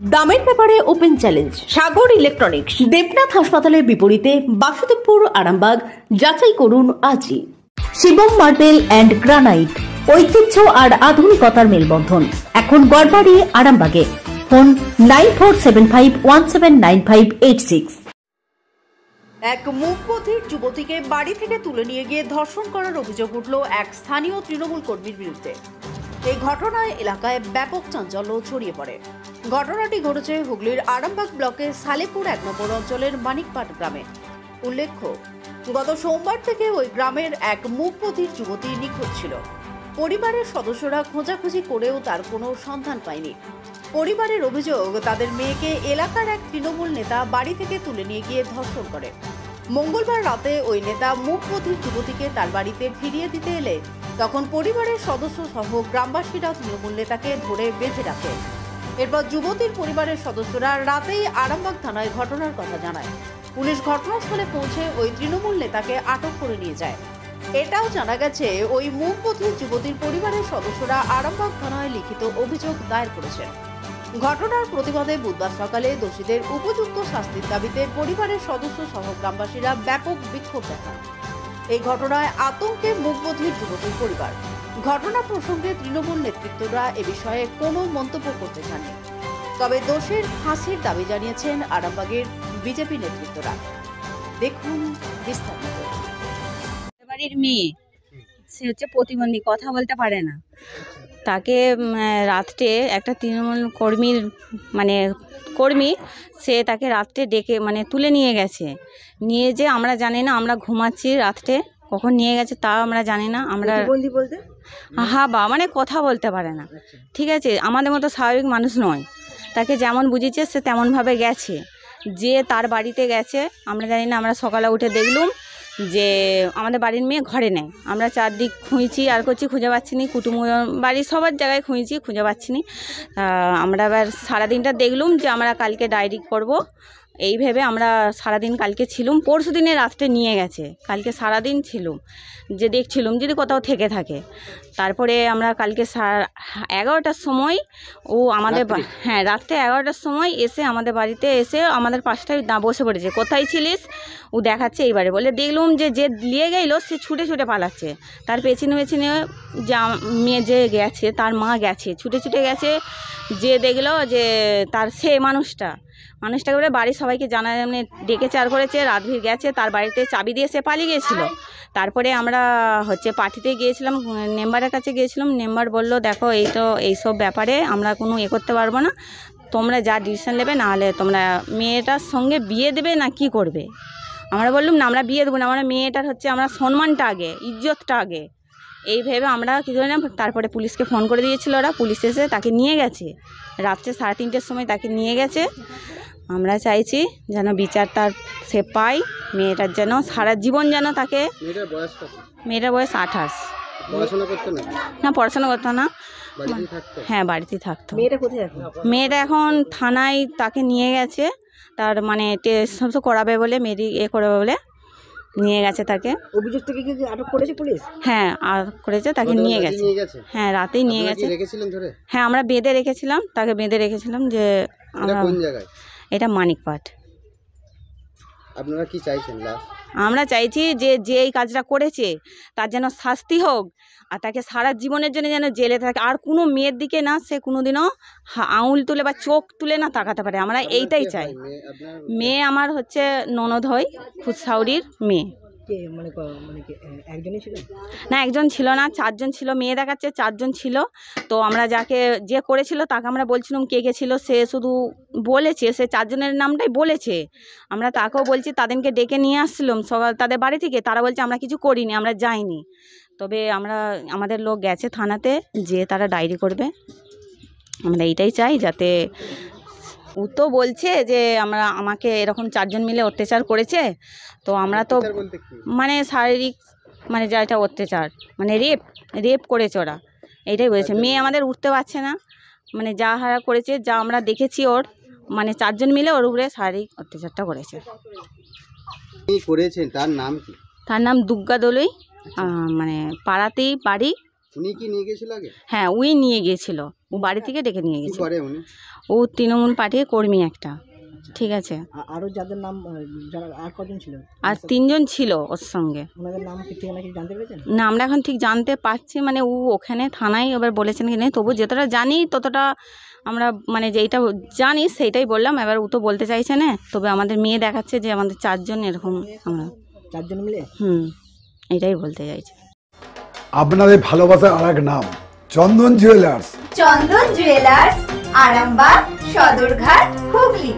দামের ব্যাপারে open challenge সাগর electronics. Debnath হাসপাতালের বিপরীতে বাসুদেবপুর, আরামবাগ। যাচাই করুন আজই। শিবম মার্বেল অ্যান্ড গ্রানাইট, ঐতিহ্য আর আধুনিকতার মেলবন্ধন। এখন গড়বাড়ি, আরামবাগে। ফোন 9475179586। এক মুখবধির যুবতীকে বাড়ি থেকে তুলে নিয়ে গিয়ে ধর্ষণ করার অভিযোগ উঠল এক স্থানীয় তৃণমূল কর্মীর বিরুদ্ধে। এই ঘটনায় এলাকায় ব্যাপক চাঞ্চল্য ছড়িয়ে পড়ে। ঘটনাটি ঘটেছে হুগলির আরামবাগ ব্লকের সালেপুর 1 নম্বর অঞ্চলের মানিকপাট গ্রামে। উল্লেখ্য, গত সোমবার থেকে ওই গ্রামের এক মুখবধির যুবতী নিখোঁজ ছিল। পরিবারের সদস্যরা খোঁজাখুঁজি করেও তার কোনো সন্ধান পায়নি। পরিবারের অভিযোগ, তাদের মেয়েকে এলাকার এক তৃণমূল নেতা বাড়ি থেকে তুলে নিয়ে গিয়ে ধর্ষণ করে। মঙ্গলবার রাতে ওই নেতা মুখবধির যুবতীকে তার বাড়িতে ফিরিয়ে দিতে এলে তখন পরিবারের সদস্য সহ গ্রামবাসীরা তৃণমূল নেতাকে ধরে বেঁধে রাখে। এরপর যুবতীর পরিবারের সদস্যরা রাতেই আরামবাগ থানায় ঘটনার কথা জানায়। পুলিশ ঘটনাস্থলে পৌঁছে ওই তৃণমূল নেতাকে আটক করে নিয়ে যায়। এটাও জানা গেছে, ওই মুখবধির যুবতীর পরিবারের সদস্যরা আরামবাগ থানায় লিখিত অভিযোগ দায়ের করেছেন। ঘটনার প্রতিবাদে বুধবার সকালে দোষীদের উপযুক্ত শাস্তির দাবিতে পরিবারের সদস্য সহ গ্রামবাসীরা ব্যাপক বিক্ষোভ দেখান। এই ঘটনায় আতঙ্কে মুখবধির যুবতীর পরিবার। ঘটনা প্রসঙ্গে তৃণমূল নেতৃত্বরা এ বিষয়ে কোনো মন্তব্য করতে চাননি। তবে দোষীর ফাঁসির দাবি জানিয়েছেন আরামবাগের বিজেপি নেতৃত্বরা। দেখুন বিস্তারিত। বাড়ির মেয়ে, সে হচ্ছে প্রতিবন্ধী, কথা বলতে পারে না। তাকে রাত্রে একটা তৃণমূল কর্মী সে তাকে রাত্রে ডেকে তুলে নিয়ে গেছে। নিয়ে যে আমরা জানি না, আমরা ঘুমাচ্ছি, রাত্রে কখন নিয়ে গেছে তা আমরা জানি না। আমরা বলতে কথা বলতে পারে না, ঠিক আছে, আমাদের মতো স্বাভাবিক মানুষ নয়। তাকে যেমন বুঝিয়েছে সে তেমনভাবে গেছে, যে তার বাড়িতে গেছে আমরা জানি না। আমরা সকালে উঠে দেখলুম যে আমাদের বাড়ির মেয়ে ঘরে নেই। আমরা চারদিক খুঁজছি আর করছি, খুঁজে পাচ্ছি না। কুটুম বাড়ির সবার জায়গায় খুঁজছি, খুঁজে পাচ্ছি না। আমরা আবার সারাদিনটা দেখলুম যে আমরা কালকে ডায়েরি করব, এই ভেবে আমরা সারাদিন কালকে ছিলুম। পরশু দিনে রাত্রে নিয়ে গেছে, কালকে সারাদিন ছিলুম, যে দেখছিলুম যদি কোথাও থেকে থাকে। তারপরে আমরা কালকে 11টার সময় ও আমাদের রাত্রে 11টার সময় এসে আমাদের বাড়িতে এসে আমাদের পাশটায় বসে পড়েছে। কোথায় ছিলিস? ও দেখাচ্ছে এইবারে বলে। দেখলুম যে নিয়ে গেল সে ছুটে ছুটে পালাচ্ছে। তার পেছনে যা মেয়ে যে গেছে, তার মা গেছে, ছুটে ছুটে গেছে। যে দেখলো যে তার সে মানুষটাকে বলে বাড়ির সবাইকে ডেকেছে আর করেছে। রাতভীর গেছে, তার বাড়িতে চাবি দিয়ে সে পালিয়ে গিয়েছিল। তারপরে আমরা পার্টিতে গিয়েছিলাম, মেম্বারের কাছে গিয়েছিলাম। মেম্বার বললো, দেখো এইসব ব্যাপারে আমরা কোনো করতে পারবো না, তোমরা যা ডিসিশন নেবে, নাহলে তোমরা মেয়েটার সঙ্গে বিয়ে দেবে না কি করবে। আমরা বললাম না, আমরা বিয়ে দেবো না, আমরা মেয়েটার আমরা সম্মানটা আগে, ইজ্জতটা আগে, এই ভেবে আমরা কিছু না। তারপরে পুলিশকে ফোন করে দিয়েছিল ওরা, পুলিশ এসে তাকে নিয়ে গেছে। রাত্রে 3:30টার সময় তাকে নিয়ে গেছে। আমরা চাইছি যেন বিচার সে পায়, মেয়েটার যেন সারা জীবন যেন তাকে। মেয়েটার বয়স 28। না, পড়াশোনা করতো না। হ্যাঁ, বাড়িতেই থাকতো। মেয়েটা এখন থানায় তাকে নিয়ে গেছে, তার টেস্ট করাবে বলে, করাবে বলে নিয়ে গেছে তাকে। অভিযোগ থেকে কি আটক করেছে পুলিশ? হ্যাঁ, আটক করেছে, তাকে নিয়ে গেছে। হ্যাঁ, রাতেই নিয়ে গেছে। হ্যাঁ, আমরা বেঁধে রেখেছিলাম, তাকে বেঁধে রেখেছিলাম। যে আমরা কোন জায়গায়? এটা মানিকপাট। আপনারা কি চাইছেন? আমরা চাইছি যে এই কাজটা করেছে তার যেন শাস্তি হোক, আর তাকে সারা জীবনের জন্য যেন জেলে থাকে। আর কোনো মেয়ের দিকে না সে কোনোদিনও আঙুল তুলে বা চোখ তুলে না তাকাতে পারে। আমরা এইটাই চাই। মেয়ে আমার ননদ হয়, খুদসাউরির মেয়ে। না, একজন ছিল না, 4 জন ছিল। মেয়ে দেখাচ্ছে 4 জন ছিল। তো আমরা যে করেছিল তাকে আমরা বলছিলাম কে ছিল, সে শুধু বলেছে, সে 4 জনের নামটাই বলেছে। আমরা তাকেও বলছি, তাদেরকে ডেকে নিয়ে আসছিলাম সকাল তাদের বাড়ি থেকে। তারা বলছে আমরা কিছু করিনি, আমরা যাইনি। তবে আমাদের লোক গেছে থানাতে, যে তারা ডায়েরি করবে। আমরা এইটাই চাই, যাতে ও তো বলছে যে আমাকে এরকম 4 জন মিলে অত্যাচার করেছে। তো আমরা তো শারীরিক যেটা অত্যাচার রেপ করেছে ওরা, এইটাই বলেছে। মেয়ে আমাদের উঠতে পারছে না, যা হারা করেছে, যা আমরা দেখেছি ওর 4 জন মিলে ওর উপরে শারীরিক অত্যাচারটা করেছে। তার নাম কি? তার নাম দুর্গা দলুই, পাড়াতেই বাড়ি, উনি কি নিয়ে গেছিল আগে? হ্যাঁ, ওই নিয়ে গিয়েছিল, ও বাড়ি থেকে ডেকে নিয়ে কি গেছে। করে উনি? ও তৃণমূল পার্টির কর্মী একটা, ঠিক আছে। আরো যাদের নাম যারা আর কজন ছিল? আর 3 জন ছিল ওর সঙ্গে। ওনাদের নাম কি ঠিকানা কি জানতে পেরেছেন? না, আমরা এখন ঠিক জানতে পারছি, মানে ও ওখানে থানায় এবার বলেছেন কি নেই, তবু যতটা জানি ততটা আমরা মানে যেইটা জানি সেইটাই বললাম। এবার ও তো বলতে চাইছে না, তবে আমাদের মেয়ে দেখাচ্ছে যে আমাদের 4 জন এরকম আমরা 4 জন মিলে? এটাই বলতে চাইছে। আপনাদের ভালোবাসার আর এক নাম চন্দন জুয়েলার্স। চন্দন জুয়েলার্স, আরামবাগ, সদরঘাট, হুগলি।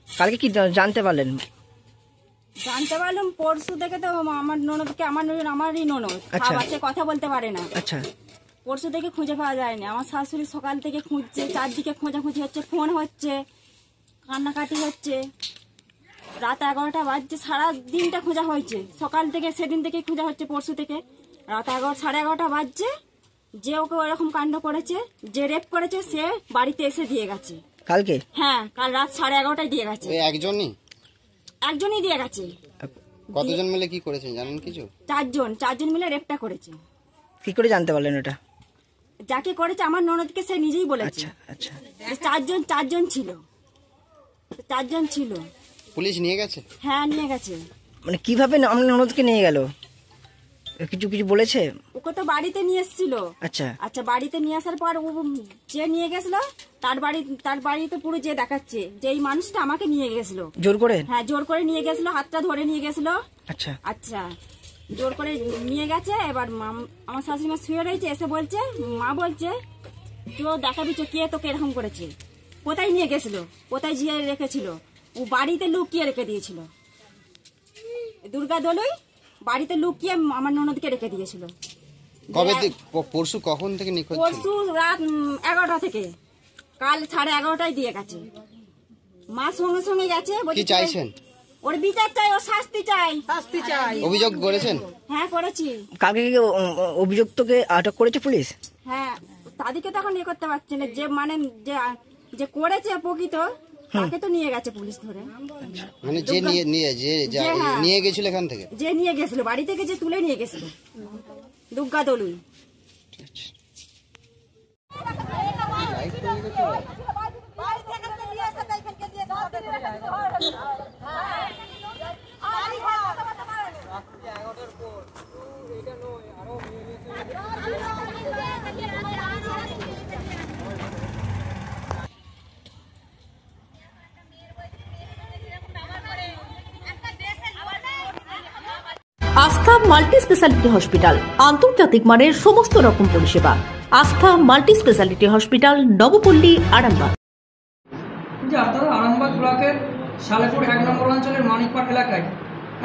কালকে কি জানতে পারলেন? জানতে পারলাম পরশু থেকে, তো আমার ননদকে, আমারই ননদ বাচ্চা কথা বলতে পারে না। আচ্ছা, পরশু থেকে খুঁজে পাওয়া যায়নি। আমার শাশুড়ি সকাল থেকে খুঁজছে, চারদিকে খোঁজাখুঁজি হচ্ছে, ফোন হচ্ছে, কান্নাকাটি হচ্ছে। রাত 11টা বাজছে, সারা দিনটা খোঁজা হয়েছে, সকাল থেকে সেদিন থেকে খোঁজা হচ্ছে, পরশু থেকে রাত 11:30 বাজছে। যে ওকে ওরকম কাণ্ড করেছে, যে রেপ করেছে, সে বাড়িতে এসে দিয়ে গেছে কালকে? হ্যাঁ, কাল রাত 11:30টায় দিয়ে গেছে। ওই একজনই দিয়ে গেছে। কতজন মিলে কি করেছেন জানেন কিছু? 4 জন মিলে রেপটা করেছে। কি করে জানতে পারলেন ওটা? যাকে করেছে আমার ননদকে সে নিজেই বলেছে। আচ্ছা, 4 জন ছিল। 4 জন ছিল। পুলিশ নিয়ে গেছে? হ্যাঁ, নিয়ে গেছে। মানে কিভাবে আমার ননদকে নিয়ে গেল? কিছু বলেছে? ওকে তো বাড়িতে নিয়ে এসেছিল। আচ্ছা, বাড়িতে নিয়ে আসার পর ও যে নিয়ে গেছিল, তার বাড়িতে পুরো যে দেখাচ্ছে যে এই মানুষটা আমাকে নিয়ে গেছিল জোর করে। হ্যাঁ, জোর করে নিয়ে গেছিল, হাতটা ধরে নিয়ে গেছিল। আচ্ছা, জোর করে নিয়ে গেছে। এবার আমার শাশুড়ি মা শুয়ে রয়েছে, এসে বলছে, মা বলছে তো দেখাবি কে তোকে এরকম করেছে, কোথায় নিয়ে গেছিল, কোথায় জিয়ে রেখেছিল। ও বাড়িতে লুকিয়ে রেখে দিয়েছিল। দুর্গা দলুই বাড়িতে লুকিয়ে আমার ননদকে রেখে দিয়েছিল। পরশু কখন থেকে নিখোঁজ? পরশু রাত 11টা থেকে কাল 11:30টায় দিয়ে গেছে। মা সঙ্গে সঙ্গে গেছে। কি চাইছেন? ওর বিচার চাই, ওর শাস্তি চাই। অভিযোগ করেছেন? হ্যাঁ, করেছি। কালকে কি অভিযুক্তকে আটক করেছে পুলিশ? হ্যাঁ, তাদেরকে তো এখন করতে পারছে না। যে মানে যে করেছে প্রকৃত, তাকে তো নিয়ে গেছে পুলিশ ধরে। মানে যে নিয়ে গেছিল এখান থেকে, যে নিয়ে গেছিল বাড়ি থেকে, যে তুলে নিয়ে গেছিল দুর্গা দলুই। আস্থা মাল্টি স্পেশালিটি হসপিটাল, আন্তর্জাতিক মানের সমস্ত রকম পরিষেবা। আস্থা multi speciality hospital, Nabapalli, Arambagh. যে আপনারা আরামবাগ ব্লকের সালেপুর 1 নম্বর অঞ্চলের মানিকপাট এলাকায়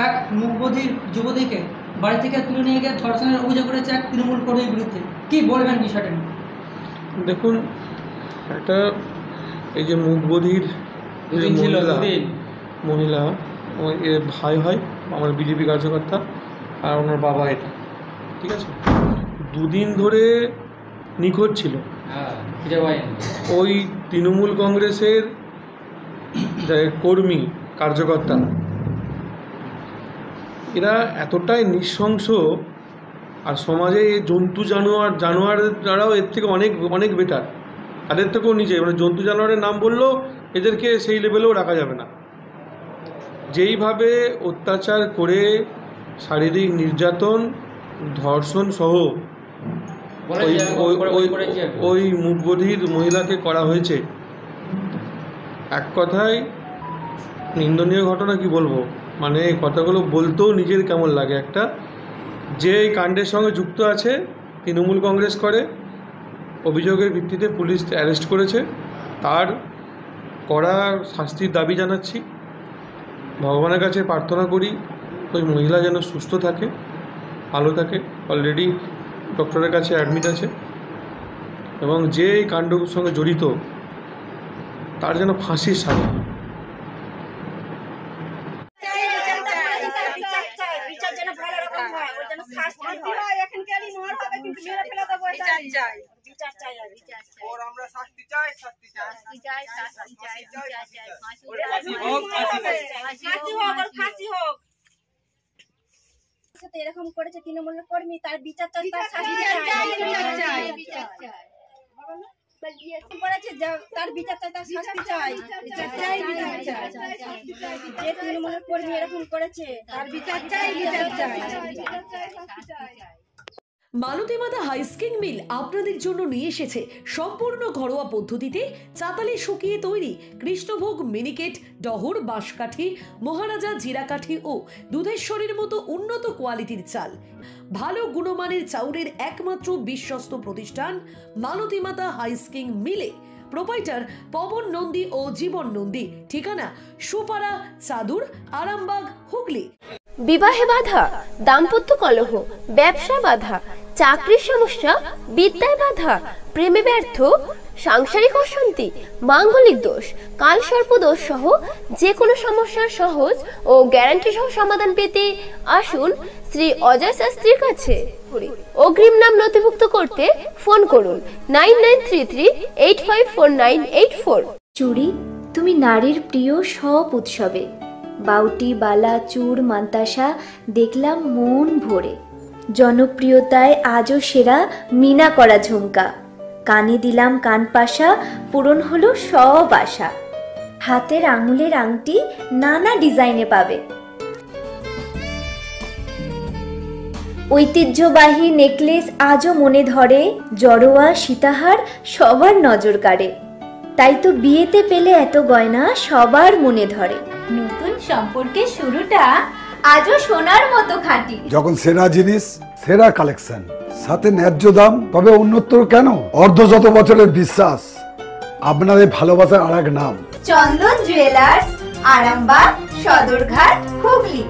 এক মুখবধির যুবতীকে বাড়ি থেকে তুলে নিয়ে গিয়ে ধর্ষণের অভিযোগ করেছে এক তৃণমূল কর্মীর বিরুদ্ধে। কি বলবেন বিষয়টা নিয়ে? দেখুন, একটা এই যে মুখবধির মহিলা, এর ভাই হয় আমার বিজেপি কার্যকর্তা, আর ওনার বাবা এটা, ঠিক আছে। 2 দিন ধরে নিখোঁজ ছিল। ওই তৃণমূল কংগ্রেসের কর্মী কার্যকর্তা, এরা এতটাই নৃশংস, আর সমাজে জন্তু জানোয়াররাও এর থেকে অনেক অনেক বেটার, তাদের থেকেও নিচে। মানে জন্তু জানোয়ারের নাম বললেও এদেরকে সেই লেভেলেও রাখা যাবে না। যেইভাবে অত্যাচার করে শারীরিক নির্যাতন, ধর্ষণ সহ ওই মুখবধির মহিলাকে করা হয়েছে, এক কথায় নিন্দনীয় ঘটনা। কি বলবো, মানে কথাগুলো বলতেও নিজের কেমন লাগে। একটা যে এই কাণ্ডের সঙ্গে যুক্ত আছে, তৃণমূল কংগ্রেস করে, অভিযোগের ভিত্তিতে পুলিশ অ্যারেস্ট করেছে, তার কড়া শাস্তির দাবি জানাচ্ছি। ভগবানের কাছে প্রার্থনা করি ওই মহিলা যেন সুস্থ থাকে, ভালো থাকে। অলরেডি ডক্টরের কাছে অ্যাডমিট আছে, এবং যে এই কাণ্ডের সঙ্গে জড়িত তার যেন ফাঁসির সাজা। বিচার যেন ভালো রকম হয়, ওর যেন শাস্তি হয়। এরকম করেছে তৃণমূলের কর্মী, তার বিচার চাই, তার বিচার চাই, তার শাস্তি চাই, যে তৃণমূলের কর্মী এরকম করেছে তার বিচার চাই। মালতীমাতা হাইস্কিং মিল আপনাদের জন্য নিয়ে এসেছে সম্পূর্ণ ঘরোয়া পদ্ধতিতে চাতালে শুকিয়ে তৈরি কৃষ্ণভোগ মিনিকেট, ডহর, বাঁশকাঠি, মহারাজা জিরাকাঠি ও দুধেশ্বরীর মতো উন্নত কোয়ালিটির চাল। ভালো গুণমানের চাউলের একমাত্র বিশ্বস্ত প্রতিষ্ঠান মালতীমাতা হাইস্কিং মিলে। প্রোপাইটার পবন নন্দী ও জীবন নন্দী। ঠিকানা সুপারা, চাদুর, আরামবাগ, হুগলি। বিবাহে বাধা, দাম্পত্য কলহ, ব্যবসা বাধা, চাকরির সমস্যা, বিদ্যায় বাধা, প্রেমে ব্যর্থ, সাংসারিক অশান্তি, মাঙ্গলিক দোষ, কালসর্প দোষ সহ যে কোনো সমস্যার সহজ ও গ্যারান্টি সহ সমাধান পেতে আসুন শ্রী অজয় শাস্ত্রীর কাছে। অগ্রিম নাম নথিভুক্ত করতে ফোন করুন 9933854984। চুড়ি তুমি নারীর প্রিয় সব উৎসবে, বাউটি, বালা, চূড়, মান্তাসা দেখলাম মন ভরে। জনপ্রিয়তায় আজও সেরা মিনা করা ঝুমকা, কানে দিলাম কানপাশা, পূরণ হলো সব আশা। হাতের আঙুলের আংটি নানা ডিজাইনে পাবে, ঐতিহ্যবাহী নেকলেস আজও মনে ধরে, জড়োয়া, সীতাহার সবার নজর কাড়ে। তাই তো বিয়েতে পেলে এত গয়না সবার মনে ধরে। নতুন সম্পর্কের শুরুটা আজও সোনার মতো খাঁটি। যখন সেরা জিনিস, সেরা কালেকশন, সাথে ন্যায্য দাম, তবে উন্নতর কেন? অর্ধশত বছরের বিশ্বাস, আপনাদের ভালোবাসার আর এক নাম চন্দন জুয়েলার্স, আরামবাগ, সদরঘাট, হুগলি।